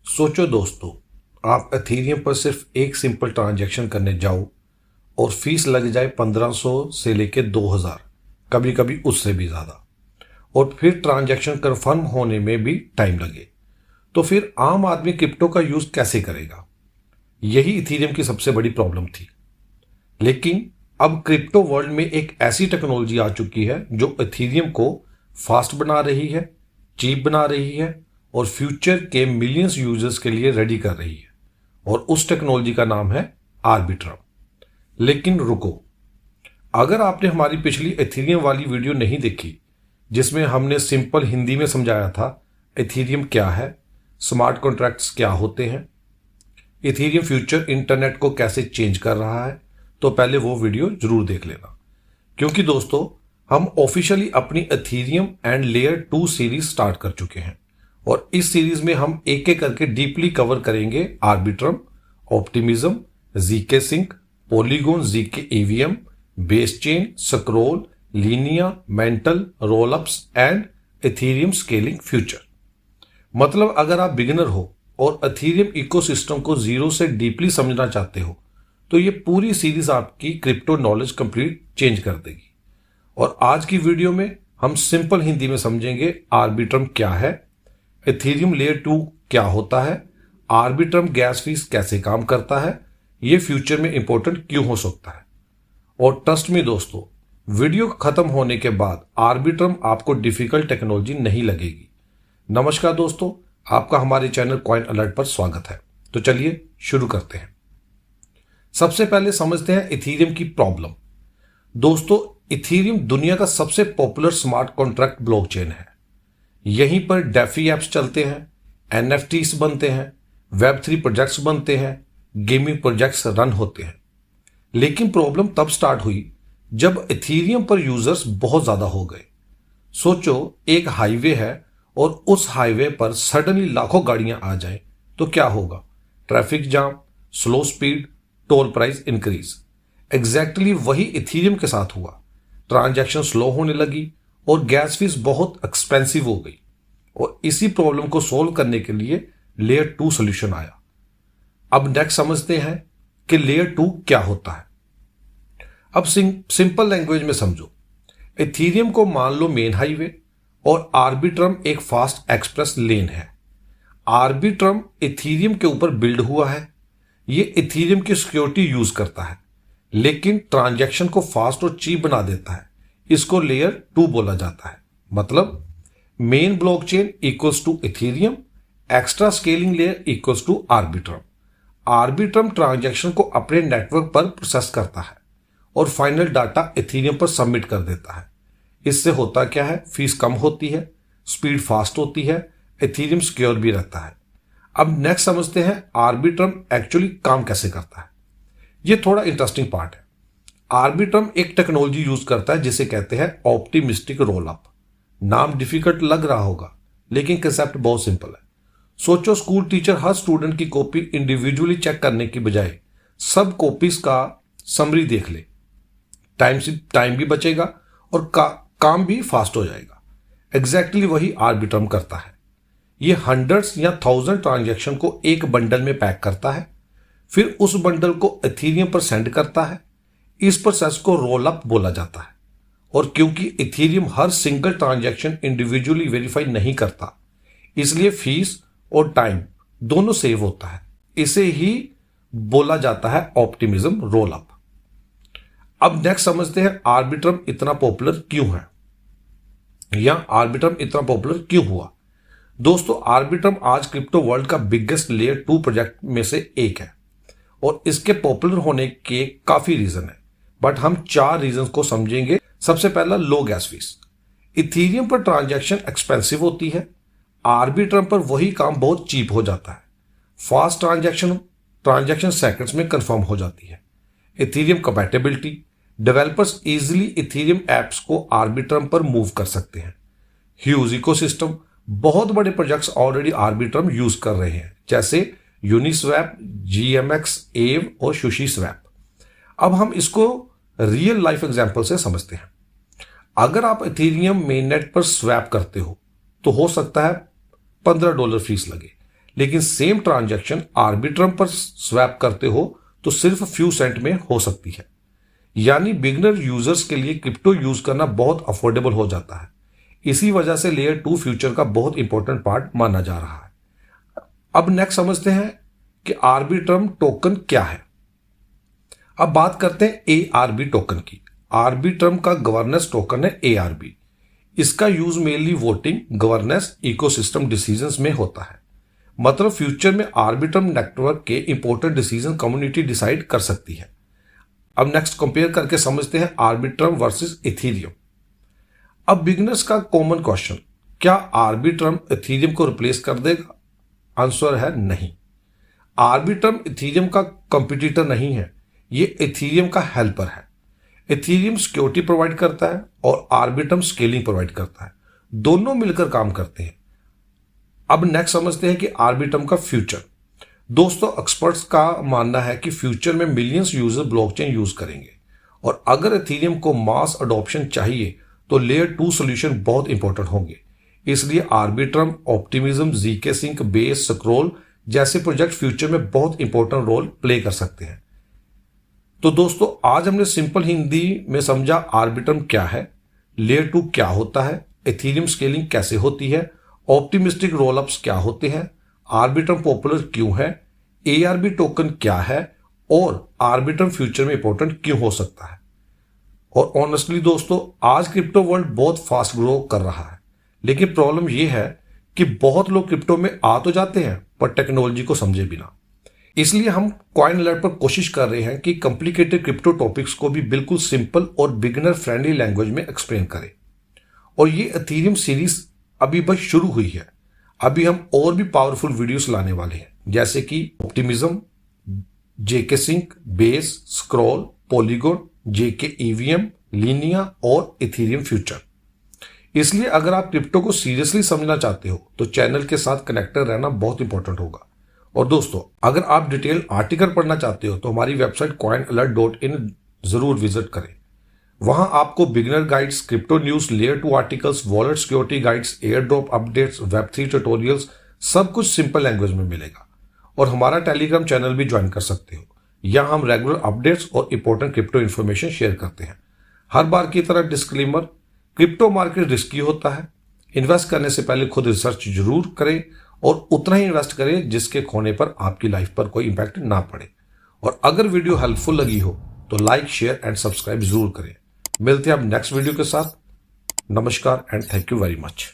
सोचो दोस्तों, आप एथीरियम पर सिर्फ एक सिंपल ट्रांजैक्शन करने जाओ और फीस लग जाए 1500 से लेके 2000, कभी कभी उससे भी ज़्यादा। और फिर ट्रांजैक्शन कंफर्म होने में भी टाइम लगे, तो फिर आम आदमी क्रिप्टो का यूज़ कैसे करेगा? यही इथीरियम की सबसे बड़ी प्रॉब्लम थी। लेकिन अब क्रिप्टो वर्ल्ड में एक ऐसी टेक्नोलॉजी आ चुकी है जो इथीरियम को फास्ट बना रही है, चीप बना रही है और फ्यूचर के मिलियंस यूजर्स के लिए रेडी कर रही है। और उस टेक्नोलॉजी का नाम है आर्बिट्रम। लेकिन रुको, अगर आपने हमारी पिछली इथीरियम वाली वीडियो नहीं देखी, जिसमें हमने सिंपल हिंदी में समझाया था इथीरियम क्या है, स्मार्ट कॉन्ट्रैक्ट्स क्या होते हैं, इथीरियम फ्यूचर इंटरनेट को कैसे चेंज कर रहा है, तो पहले वो वीडियो जरूर देख लेना। क्योंकि दोस्तों, हम ऑफिशियली अपनी Ethereum and layer 2 series start कर चुके हैं और इस सीरीज में हम एक एक करके डीपली कवर करेंगे Arbitrum, Optimism, ZK Sync, Polygon, ZK EVM, Base chain, Scroll, Linea, Mantle, rollups and Ethereum scaling future. मतलब अगर आप बिगिनर हो और इथीरियम इकोसिस्टम को जीरो से डीपली समझना चाहते हो, तो ये पूरी सीरीज आपकी क्रिप्टो नॉलेज कंप्लीट चेंज कर देगी। और आज की वीडियो में हम सिंपल हिंदी में समझेंगे आर्बिट्रम क्या है, इथीरियम लेयर 2 क्या होता है, आर्बिट्रम गैस फीस कैसे काम करता है, ये फ्यूचर में इंपॉर्टेंट क्यों हो सकता है। और ट्रस्ट में दोस्तों, वीडियो खत्म होने के बाद आर्बिट्रम आपको डिफिकल्ट टेक्नोलॉजी नहीं लगेगी। नमस्कार दोस्तों, आपका हमारे चैनल कॉइन अलर्ट पर स्वागत है। तो चलिए शुरू करते हैं। सबसे पहले समझते हैं इथीरियम की प्रॉब्लम। दोस्तों, इथीरियम दुनिया का सबसे पॉपुलर स्मार्ट कॉन्ट्रैक्ट ब्लॉकचेन है। यहीं पर डेफी एप्स चलते हैं, एनएफटीस बनते हैं, वेब3 प्रोजेक्ट्स बनते हैं, गेमिंग प्रोजेक्ट्स रन होते हैं। लेकिन प्रॉब्लम तब स्टार्ट हुई जब इथीरियम पर यूजर्स बहुत ज्यादा हो गए। सोचो, एक हाईवे है और उस हाईवे पर सडनली लाखों गाड़ियां आ जाएं, तो क्या होगा? Traffic jam, slow speed, toll price increase. Exactly वही इथीरियम के साथ हुआ। ट्रांजैक्शन स्लो होने लगी और गैस फीस बहुत एक्सपेंसिव हो गई। और इसी प्रॉब्लम को सोल्व करने के लिए लेयर 2 सॉल्यूशन आया। अब नेक्स्ट समझते हैं कि लेयर 2 क्या होता है। अब सिंपल लैंग्वेज में समझो, इथीरियम को मान लो मेन हाईवे और आर्बिट्रम एक फास्ट एक्सप्रेस लेन है। आर्बिट्रम इथीरियम के ऊपर बिल्ड हुआ है। ये इथीरियम की सिक्योरिटी यूज करता है, लेकिन ट्रांजैक्शन को फास्ट और चीप बना देता है। इसको लेयर 2 बोला जाता है। मतलब main blockchain equals to Ethereum, extra scaling layer equals to Arbitrum. Arbitrum transaction को अपने नेटवर्क पर प्रोसेस करता है और फाइनल डाटा इथीरियम पर सबमिट कर देता है। इससे होता क्या है? फीस कम होती है, स्पीड फास्ट होती है, इथीरियम सिक्योर भी रहता है। अब नेक्स्ट समझते हैं आर्बिट्रम एक्चुअली काम कैसे करता है। ये थोड़ा इंटरेस्टिंग पार्ट है। आर्बिट्रम एक टेक्नोलॉजी यूज करता है जिसे कहते हैं ऑप्टिमिस्टिक रोलअप। नाम डिफिकल्ट लग रहा होगा, लेकिन कंसेप्ट बहुत सिंपल है। सोचो, स्कूल टीचर हर स्टूडेंट की कॉपी इंडिविजुअली चेक करने की बजाय सब कॉपीज का समरी देख ले। टाइम भी बचेगा और काम भी फास्ट हो जाएगा। एग्जैक्टली वही आर्बिट्रम करता है। ये हंड्रेड्स या 1000 ट्रांजैक्शन को एक बंडल में पैक करता है, फिर उस बंडल को इथीरियम पर सेंड करता है। इस प्रोसेस को रोल अप बोला जाता है। और क्योंकि इथीरियम हर सिंगल ट्रांजैक्शन इंडिविजुअली वेरीफाई नहीं करता, इसलिए फीस और टाइम दोनों सेव होता है। इसे ही बोला जाता है ऑप्टिमिज्म रोल अप। अब नेक्स्ट समझते हैं आर्बिट्रम इतना पॉपुलर क्यों है, या आर्बिट्रम इतना पॉपुलर क्यों हुआ। दोस्तों, आर्बिट्रम आज क्रिप्टो वर्ल्ड का बिगेस्ट लेयर 2 प्रोजेक्ट में से एक है और इसके पॉपुलर होने के काफी रीजन है, बट हम 4 रीजन को समझेंगे। सबसे पहला, लो गैस फीस। इथीरियम पर ट्रांजैक्शन एक्सपेंसिव होती है, आर्बिट्रम पर वही काम बहुत चीप हो जाता है। फास्ट ट्रांजैक्शन सेकंड्स में कंफर्म हो जाती है। Ethereum compatibility, developers easily Ethereum apps को आर्बिट्रम पर मूव कर सकते हैं। ह्यूज इकोसिस्टम, बहुत बड़े प्रोजेक्ट्स ऑलरेडी आर्बिट्रम यूज कर रहे हैं, जैसे यूनिस्वैप, जीएमएक्स, एव और सुशी स्वैप। अब हम इसको रियल लाइफ एग्जांपल से समझते हैं। अगर आप इथीरियम मेननेट पर स्वैप करते हो तो हो सकता है $15 फीस लगे, लेकिन सेम ट्रांजैक्शन आर्बिट्रम पर स्वैप करते हो तो सिर्फ फ्यू सेंट में हो सकती है। यानी बिगनर यूजर्स के लिए क्रिप्टो यूज करना बहुत अफोर्डेबल हो जाता है। इसी वजह से लेयर 2 फ्यूचर का बहुत इंपॉर्टेंट पार्ट माना जा रहा है। अब नेक्स्ट समझते हैं कि आर्बिट्रम टोकन क्या है। अब बात करते हैं ARB टोकन की। आर्बिट्रम का गवर्नेंस टोकन है ARB। इसका use mainly voting, governance, ecosystem decisions में होता है। मतलब फ्यूचर में आर्बिट्रम नेटवर्क के इंपॉर्टेंट डिसीजन कम्युनिटी डिसाइड कर सकती है। अब नेक्स्ट कंपेयर करके समझते हैं आर्बिट्रम वर्सेस इथीरियम। अब बिगनर्स का कॉमन क्वेश्चन, क्या आर्बिट्रम इथीरियम को रिप्लेस कर देगा? आंसर है नहीं। आर्बिट्रम इथीरियम का कंपटीटर नहीं है, ये इथीरियम का हेल्पर है। इथीरियम सिक्योरिटी प्रोवाइड करता है और आर्बिट्रम स्केलिंग प्रोवाइड करता है। दोनों मिलकर काम करते हैं। अब नेक्स्ट समझते हैं कि आर्बिट्रम का फ्यूचर। दोस्तों, एक्सपर्ट्स का मानना है कि फ्यूचर में मिलियंस यूजर ब्लॉकचेन यूज करेंगे और अगर इथीरियम को मास अडॉप्शन चाहिए तो लेयर 2 सॉल्यूशन बहुत इंपॉर्टेंट होंगे। इसलिए Arbitrum, Optimism, ZK Sync, Base, Scroll जैसे प्रोजेक्ट फ्यूचर में बहुत इंपॉर्टेंट रोल प्ले कर सकते हैं। तो दोस्तों, आज हमने सिंपल हिंदी में समझा आर्बिट्रम क्या है, लेयर 2 क्या होता है, इथीरियम स्केलिंग कैसे होती है, ऑप्टिमिस्टिक रोलअप्स क्या होते हैं, आर्बिट्रम पॉपुलर क्यों है, ARB टोकन क्या है और आर्बिट्रम फ्यूचर में इंपॉर्टेंट क्यों हो सकता है। और ऑनेस्टली दोस्तों, आज क्रिप्टो वर्ल्ड बहुत फास्ट ग्रो कर रहा है, लेकिन प्रॉब्लम यह है कि बहुत लोग क्रिप्टो में आ तो जाते हैं पर टेक्नोलॉजी को समझे बिना। इसलिए हम कॉइन अलर्ट पर कोशिश कर रहे हैं कि कॉम्प्लिकेटेड क्रिप्टो टॉपिक्स को भी बिल्कुल सिंपल और बिगिनर फ्रेंडली लैंग्वेज में एक्सप्लेन करें। और ये इथीरियम सीरीज अभी बस शुरू हुई है। अभी हम और भी पावरफुल वीडियोस लाने वाले हैं, जैसे कि ऑप्टिमिज्म, जेके सिंक, बेस, स्क्रॉल, पॉलीगॉन, जेके EVM, लीनिया और इथीरियम फ्यूचर। इसलिए अगर आप क्रिप्टो को सीरियसली समझना चाहते हो तो चैनल के साथ कनेक्टेड रहना बहुत इंपॉर्टेंट होगा। और दोस्तों, अगर आप डिटेल आर्टिकल पढ़ना चाहते हो तो हमारी वेबसाइट coinalert.in जरूर विजिट करें। वहां आपको beginner guides, crypto news, layer 2 articles, wallet security guides, air drop updates, Web3 tutorials सब कुछ सिंपल लैंग्वेज में मिलेगा। और हमारा टेलीग्राम चैनल भी ज्वाइन कर सकते हो। यहाँ हम रेगुलर अपडेट्स और इंपॉर्टेंट क्रिप्टो इन्फॉर्मेशन शेयर करते हैं। हर बार की तरह डिस्क्लेमर, क्रिप्टो मार्केट रिस्की होता है। इन्वेस्ट करने से पहले खुद रिसर्च जरूर करें और उतना ही इन्वेस्ट करें जिसके खोने पर आपकी लाइफ पर कोई इंपैक्ट ना पड़े। और अगर वीडियो हेल्पफुल लगी हो तो लाइक, शेयर एंड सब्सक्राइब जरूर करें। मिलते हैं अब नेक्स्ट वीडियो के साथ। नमस्कार and thank you very much.